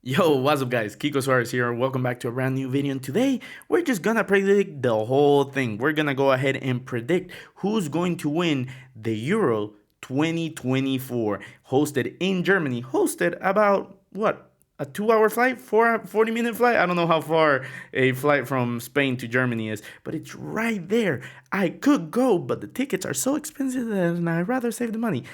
Yo, what's up guys? ImKikoSuarez here. Welcome back to a brand new video, and today we're just gonna predict the whole thing. We're gonna go ahead and predict who's going to win the Euro 2024, hosted in Germany, hosted about what, a 2 hour flight, 40-minute flight. I don't know how far a flight from Spain to Germany is, but it's right there. I could go, but the tickets are so expensive and I'd rather save the money.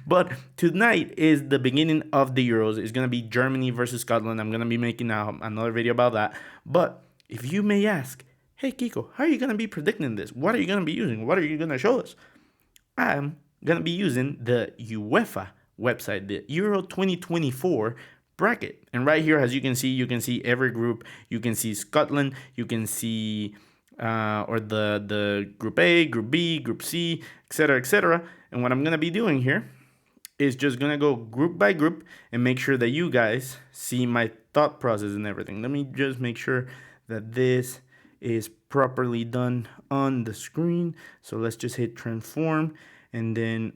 But tonight is the beginning of the Euros. It's gonna be Germany versus Scotland. I'm gonna be making another video about that. But if you may ask, hey Kiko, how are you gonna be predicting this? What are you gonna be using? What are you gonna show us? I'm gonna be using the UEFA website, the Euro 2024 bracket. And right here, as you can see every group. You can see Scotland, you can see or the group A, group B, group C, etc., etc. And what I'm gonna be doing here is just gonna go group by group and make sure that you guys see my thought process and everything. Let me just make sure that this is properly done on the screen. So let's just hit transform and then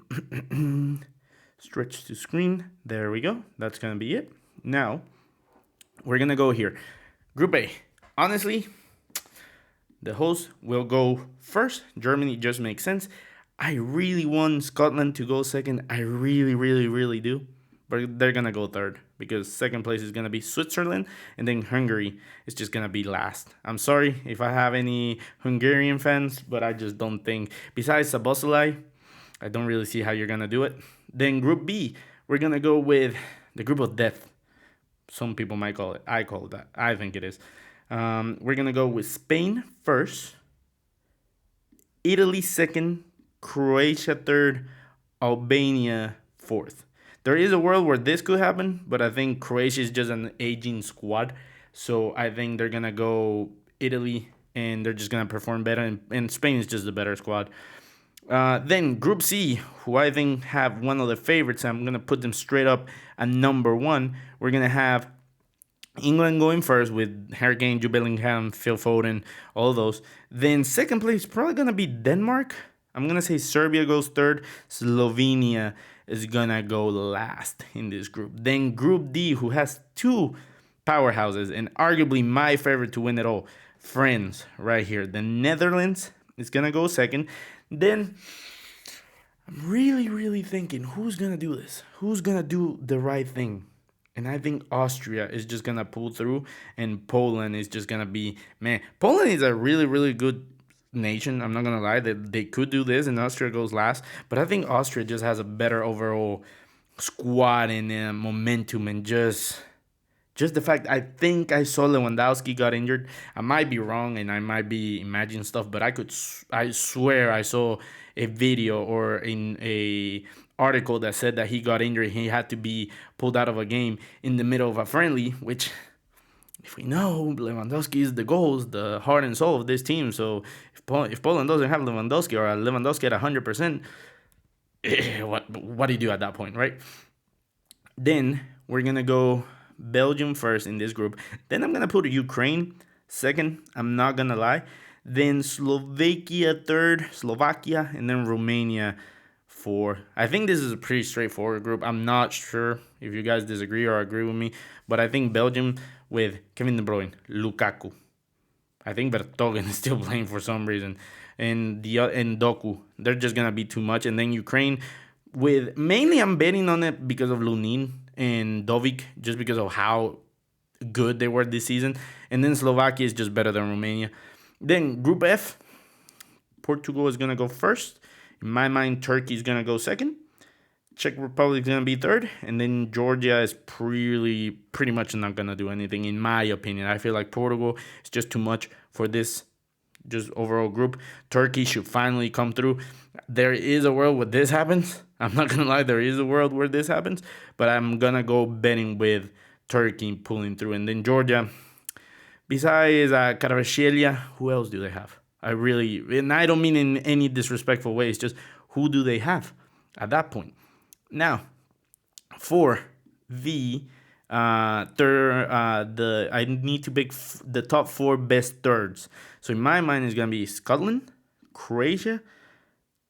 stretch to screen. There we go. That's gonna be it. Now we're gonna go here. Group A. Honestly, the host will go first. Germany just makes sense. I really want Scotland to go second. I really do. But they're going to go third because second place is going to be Switzerland, and then Hungary is just going to be last. I'm sorry if I have any Hungarian fans, but I just don't think. Besides Sabosalai, I don't really see how you're going to do it. Then Group B, we're going to go with the group of death. Some people might call it. I call it that. I think it is. We're going to go with Spain first, Italy second, Croatia third, Albania fourth. There is a world where this could happen, but I think Croatia is just an aging squad. So I think they're going to go Italy, and they're just going to perform better. And Spain is just the better squad. Then Group C, who I think have one of the favorites. I'm going to put them straight up at number one. We're going to have England going first with Harry Kane, Jude Bellingham, Phil Foden, all those. Then second place probably going to be Denmark. I'm going to say Serbia goes third. Slovenia is going to go last in this group. Then Group D, who has two powerhouses and arguably my favorite to win it all. France right here. The Netherlands is going to go second. Then I'm really thinking, who's going to do this? Who's going to do the right thing? And I think Austria is just going to pull through, and Poland is just going to be, man, Poland is a really good nation. I'm not going to lie, that they could do this and Austria goes last. But I think Austria just has a better overall squad and momentum, and just the fact, I think I saw Lewandowski got injured. I might be wrong and I might be imagining stuff, but I swear I saw a video or in a article that said that he got injured. He had to be pulled out of a game in the middle of a friendly, which, if we know, Lewandowski is the goals, the heart and soul of this team. So if Poland doesn't have Lewandowski, or Lewandowski at 100%, what do you do at that point, right? Then we're going to go Belgium first in this group. Then I'm going to put Ukraine second. I'm not going to lie. Then Slovakia third, Slovakia, and then Romania four. I think this is a pretty straightforward group. I'm not sure if you guys disagree or agree with me, but I think Belgium with Kevin De Bruyne, Lukaku. I think Vertonghen is still playing for some reason, and Doku. They're just gonna be too much. And then Ukraine with, mainly I'm betting on it because of Lunin and Dovik, just because of how good they were this season. And then Slovakia is just better than Romania. Then Group F, Portugal is gonna go first. In my mind, Turkey is gonna go second. Czech Republic is gonna be third, and then Georgia is pretty much not gonna do anything, in my opinion. I feel like Portugal is just too much for this just overall group. Turkey should finally come through. There is a world where this happens. I'm not gonna lie, there is a world where this happens, but I'm gonna go betting with Turkey pulling through. And then Georgia, besides Kvaratskhelia, who else do they have? And I don't mean in any disrespectful way, it's just, who do they have at that point? Now, for the I need to pick the top four best thirds. So in my mind, it's gonna be Scotland, Croatia,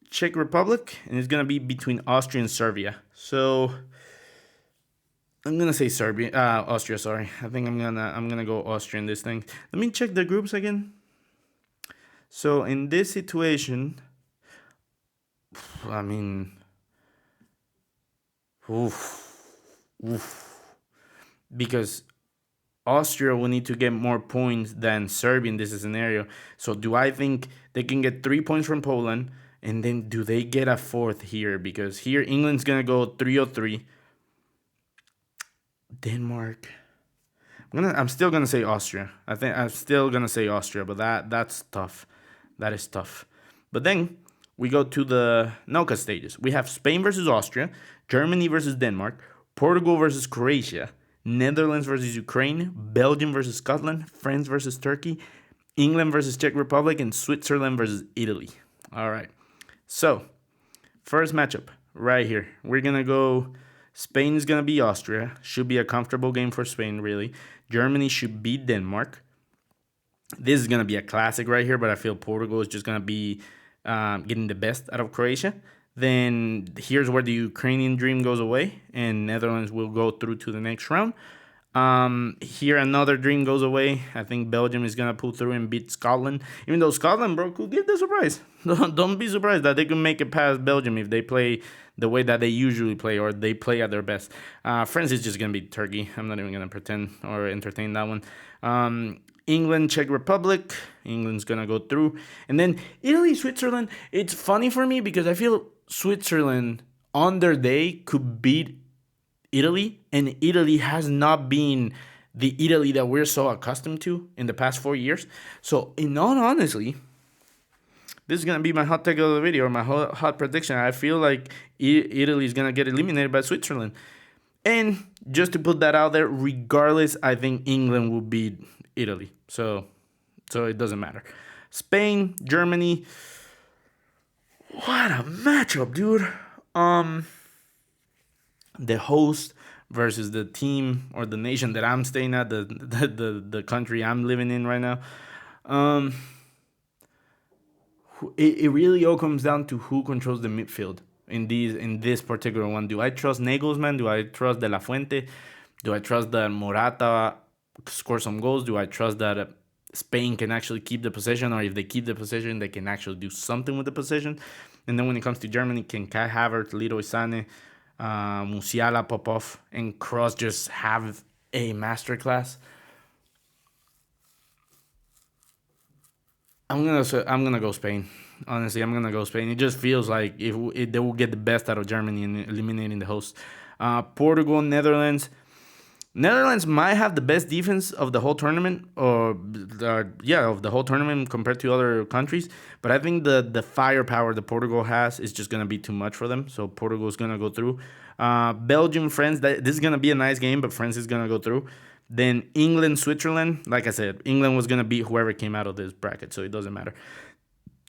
Czech Republic, and it's gonna be between Austria and Serbia. So I'm gonna say Serbia, Austria. Sorry, I think I'm gonna go Austria in this thing. Let me check the groups again. So in this situation, I mean, oof, oof, because Austria will need to get more points than Serbia in this scenario. So do I think they can get 3 points from Poland? And then do they get a fourth here? Because here England's gonna go 3-3. Denmark. I'm still gonna say Austria. I think I'm still gonna say Austria, but that's tough. That is tough. But then we go to the knockout stages. We have Spain versus Austria, Germany versus Denmark, Portugal versus Croatia, Netherlands versus Ukraine, Belgium versus Scotland, France versus Turkey, England versus Czech Republic, and Switzerland versus Italy. All right. So, first matchup right here. We're going to go. Spain is going to be Austria. Should be a comfortable game for Spain, really. Germany should beat Denmark. This is going to be a classic right here, but I feel Portugal is just going to be getting the best out of Croatia. Then here's where the Ukrainian dream goes away, and Netherlands will go through to the next round. Here another dream goes away. I think Belgium is gonna pull through and beat Scotland. Even though Scotland, bro, could give the surprise. Don't be surprised that they can make it past Belgium if they play the way that they usually play or they play at their best. France is just gonna beat Turkey. I'm not even gonna pretend or entertain that one. England, Czech Republic. England's gonna go through, and then Italy, Switzerland. It's funny for me because I feel Switzerland on their day could beat Italy, and Italy has not been the Italy that we're so accustomed to in the past 4 years. So, in all honesty, this is gonna be my hot take of the video or my hot prediction. I feel like Italy is gonna get eliminated by Switzerland, and just to put that out there, regardless, I think England will beat Italy. So it doesn't matter. Spain, Germany. What a matchup, dude. The host versus the team or the nation that I'm staying at, the country I'm living in right now. It really all comes down to who controls the midfield in this particular one. Do I trust Nagelsmann? Do I trust De La Fuente? Do I trust that Morata score some goals? Do I trust that Spain can actually keep the possession, or if they keep the possession, they can actually do something with the possession? And then when it comes to Germany, can Kai Havertz, Leroy Sané, Musiala, Popov, and Kroos just have a masterclass? I'm gonna go Spain. Honestly, I'm gonna go Spain. It just feels like if they will get the best out of Germany in eliminating the host. Portugal, Netherlands. Netherlands might have the best defense of the whole tournament, of the whole tournament compared to other countries. But I think the firepower that Portugal has is just gonna be too much for them. So Portugal is gonna go through. Belgium, France. This is gonna be a nice game, but France is gonna go through. Then England, Switzerland. Like I said, England was gonna beat whoever came out of this bracket, so it doesn't matter.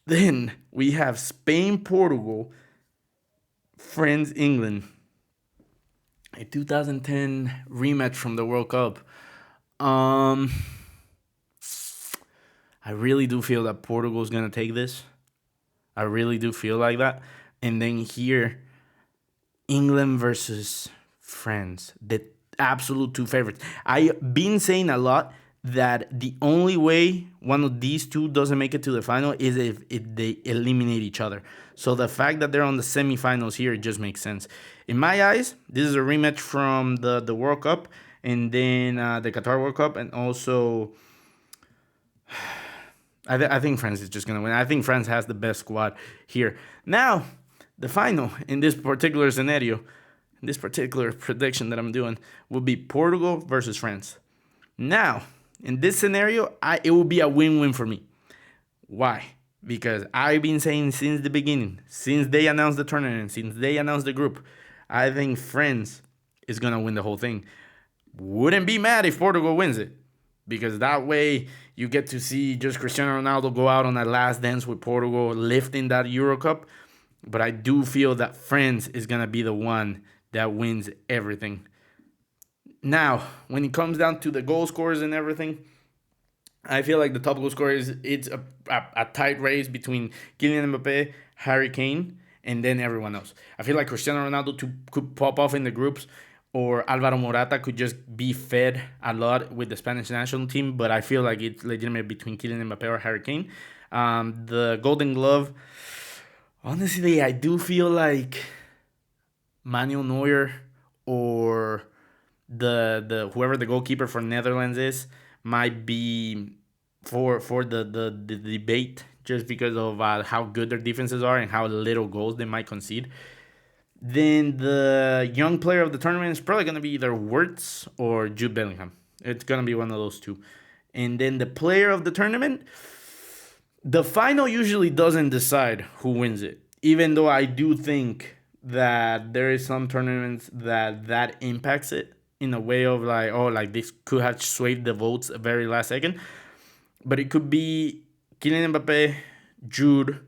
Then we have Spain, Portugal, France, England. A 2010 rematch from the World Cup. I really do feel that Portugal is gonna take this. I really do feel like that. And then here, England versus France, the absolute two favorites. I've been saying a lot that the only way one of these two doesn't make it to the final is if they eliminate each other. So the fact that they're on the semifinals here, it just makes sense. In my eyes, this is a rematch from the World Cup and then the Qatar World Cup, and also I think France is just going to win. I think France has the best squad here. Now, the final in this particular scenario, in this particular prediction that I'm doing, will be Portugal versus France. Now, in this scenario, it will be a win-win for me. Why? Because I've been saying since the beginning, since they announced the tournament, since they announced the group, I think France is going to win the whole thing. Wouldn't be mad if Portugal wins it, because that way you get to see just Cristiano Ronaldo go out on that last dance with Portugal, lifting that Euro Cup. But I do feel that France is going to be the one that wins everything. Now, when it comes down to the goal scorers and everything, I feel like the top goal scorer it's a tight race between Kylian Mbappe, Harry Kane, and then everyone else. I feel like Cristiano Ronaldo could pop off in the groups, or Alvaro Morata could just be fed a lot with the Spanish national team, but I feel like it's legitimate between Kylian Mbappe or Harry Kane. The Golden Glove, honestly, I do feel like Manuel Neuer or the whoever the goalkeeper for Netherlands is might be for the debate just because of how good their defenses are and how little goals they might concede. Then the young player of the tournament is probably going to be either Wirtz or Jude Bellingham. It's going to be one of those two. And then the player of the tournament, the final usually doesn't decide who wins it. Even though I do think that there is some tournaments that impacts it in a way of like, oh, like this could have swayed the votes a very last second. But it could be Kylian Mbappe, Jude,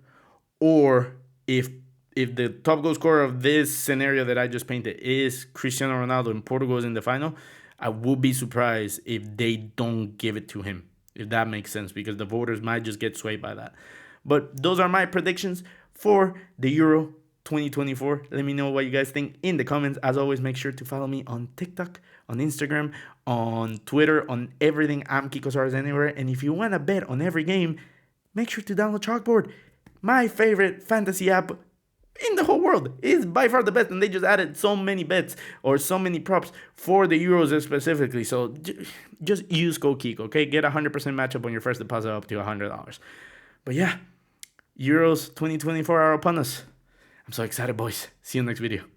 or if the top goal scorer of this scenario that I just painted is Cristiano Ronaldo and Portugal is in the final, I would be surprised if they don't give it to him, if that makes sense, because the voters might just get swayed by that. But those are my predictions for the Euro 2024. Let me know what you guys think in the comments. As always, make sure to follow me on TikTok, on Instagram, on Twitter, on everything. I'm ImKikoSuarez anywhere. And if you want to bet on every game, make sure to download Chalkboard, my favorite fantasy app in the whole world. Is by far the best, and they just added so many bets or so many props for the Euros specifically. So just use code Kiko, okay? Get 100% matchup on your first deposit up to $100. But yeah, Euros 2024 are upon us. I'm so excited, boys. See you next video.